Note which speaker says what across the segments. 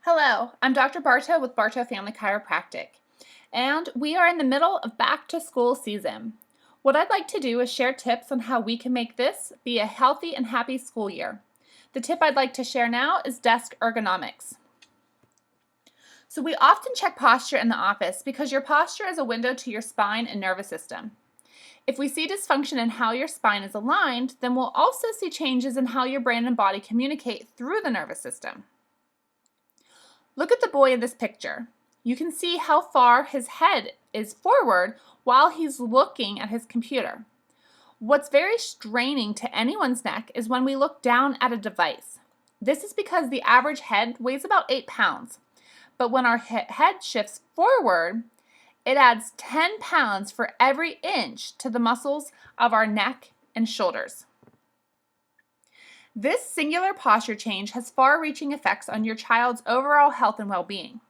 Speaker 1: Hello, I'm Dr. Barto with Barto Family Chiropractic, and we are in the middle of back to school season. What I'd like to do is share tips on how we can make this be a healthy and happy school year. The tip I'd like to share now is desk ergonomics. So we often check posture in the office because your posture is a window to your spine and nervous system. If we see dysfunction in how your spine is aligned, then we'll also see changes in how your brain and body communicate through the nervous system. Look at the boy in this picture. You can see how far his head is forward while he's looking at his computer. What's very straining to anyone's neck is when we look down at a device. This is because the average head weighs about 8 pounds, but when our head shifts forward, it adds 10 pounds for every inch to the muscles of our neck and shoulders. This singular posture change has far-reaching effects on your child's overall health and well-being.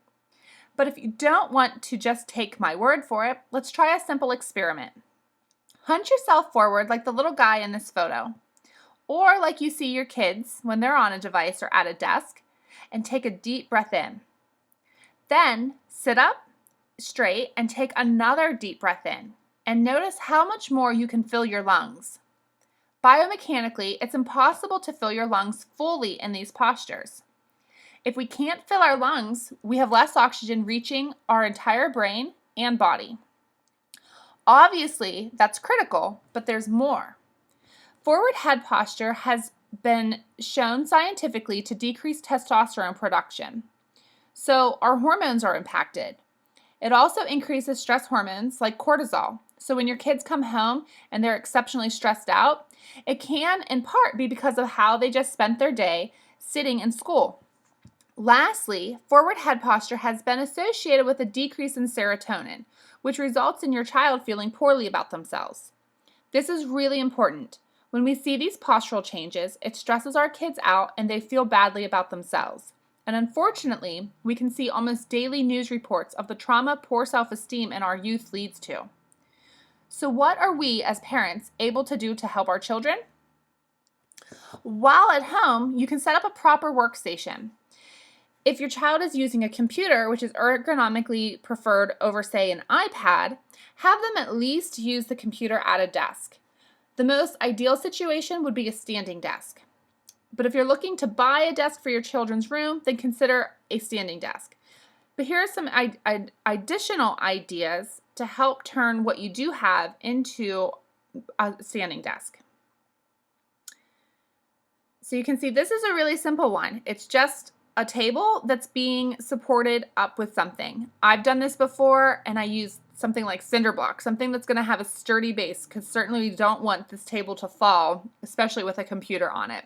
Speaker 1: But if you don't want to just take my word for it, let's try a simple experiment. Hunch yourself forward like the little guy in this photo, or like you see your kids when they're on a device or at a desk, and take a deep breath in. Then sit up straight and take another deep breath in, and notice how much more you can fill your lungs. Biomechanically, it's impossible to fill your lungs fully in these postures. If we can't fill our lungs, we have less oxygen reaching our entire brain and body. Obviously, that's critical, but there's more. Forward head posture has been shown scientifically to decrease testosterone production. So our hormones are impacted. It also increases stress hormones like cortisol. So when your kids come home and they're exceptionally stressed out, it can in part be because of how they just spent their day sitting in school. Lastly, forward head posture has been associated with a decrease in serotonin, which results in your child feeling poorly about themselves. This is really important. When we see these postural changes, it stresses our kids out and they feel badly about themselves. And unfortunately, we can see almost daily news reports of the trauma poor self-esteem in our youth leads to. So what are we as parents able to do to help our children? While at home, you can set up a proper workstation. If your child is using a computer, which is ergonomically preferred over, say, an iPad, have them at least use the computer at a desk. The most ideal situation would be a standing desk. But if you're looking to buy a desk for your children's room, then consider a standing desk. But here are some additional ideas to help turn what you do have into a standing desk. So you can see this is a really simple one. It's just a table that's being supported up with something. I've done this before and I use something like cinder block, something that's going to have a sturdy base, because certainly we don't want this table to fall, especially with a computer on it.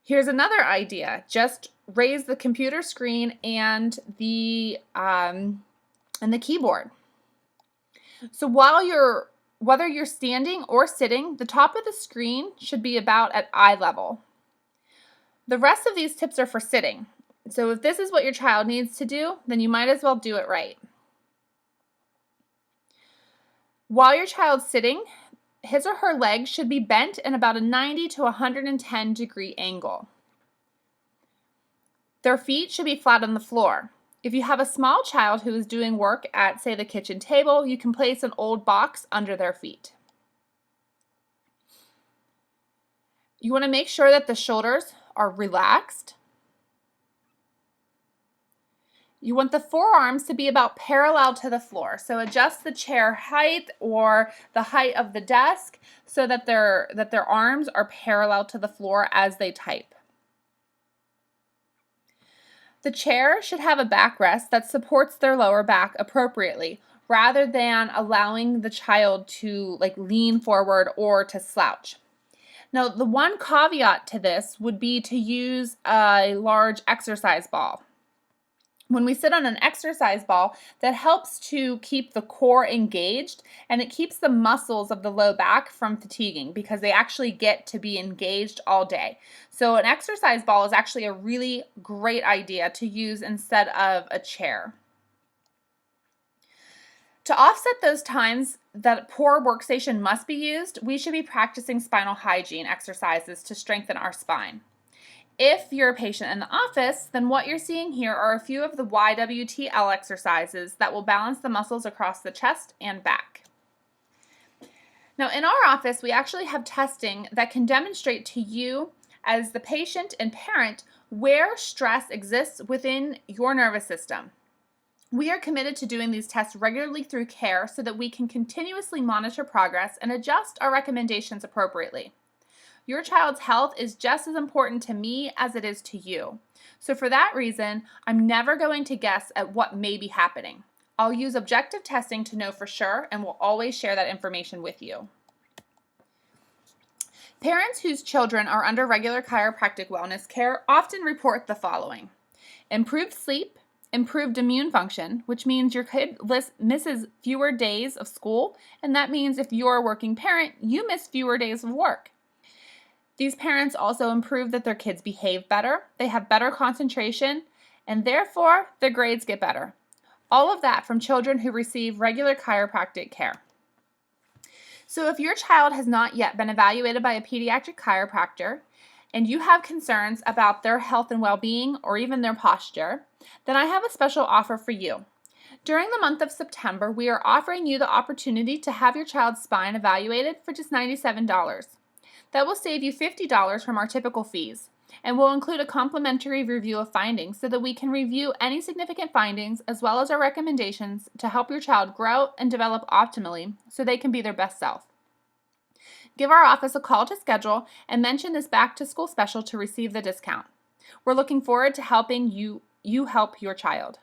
Speaker 1: Here's another idea. Just raise the computer screen and the keyboard. So whether you're standing or sitting, the top of the screen should be about at eye level. The rest of these tips are for sitting. So if this is what your child needs to do, then you might as well do it right. While your child's sitting, his or her legs should be bent in about a 90 to 110 degree angle. Their feet should be flat on the floor. If you have a small child who is doing work at, say, the kitchen table, you can place an old box under their feet. You want to make sure that the shoulders are relaxed. You want the forearms to be about parallel to the floor. So adjust the chair height or the height of the desk so that their arms are parallel to the floor as they type. The chair should have a backrest that supports their lower back appropriately, rather than allowing the child to lean forward or to slouch. Now, the one caveat to this would be to use a large exercise ball. When we sit on an exercise ball, that helps to keep the core engaged, and it keeps the muscles of the low back from fatiguing because they actually get to be engaged all day. So an exercise ball is actually a really great idea to use instead of a chair. To offset those times that poor workstation must be used, we should be practicing spinal hygiene exercises to strengthen our spine. If you're a patient in the office, then what you're seeing here are a few of the YWTL exercises that will balance the muscles across the chest and back. Now, in our office, we actually have testing that can demonstrate to you as the patient and parent where stress exists within your nervous system. We are committed to doing these tests regularly through care so that we can continuously monitor progress and adjust our recommendations appropriately. Your child's health is just as important to me as it is to you. So for that reason, I'm never going to guess at what may be happening. I'll use objective testing to know for sure and will always share that information with you. Parents whose children are under regular chiropractic wellness care often report the following: improved sleep, improved immune function, which means your kid misses fewer days of school, and that means if you're a working parent, you miss fewer days of work. These parents also improve that their kids behave better, they have better concentration, and therefore their grades get better. All of that from children who receive regular chiropractic care. So if your child has not yet been evaluated by a pediatric chiropractor and you have concerns about their health and well-being or even their posture, then I have a special offer for you. During the month of September, we are offering you the opportunity to have your child's spine evaluated for just $97. That will save you $50 from our typical fees and will include a complimentary review of findings so that we can review any significant findings as well as our recommendations to help your child grow and develop optimally so they can be their best self. Give our office a call to schedule and mention this back to school special to receive the discount. We're looking forward to helping you help your child.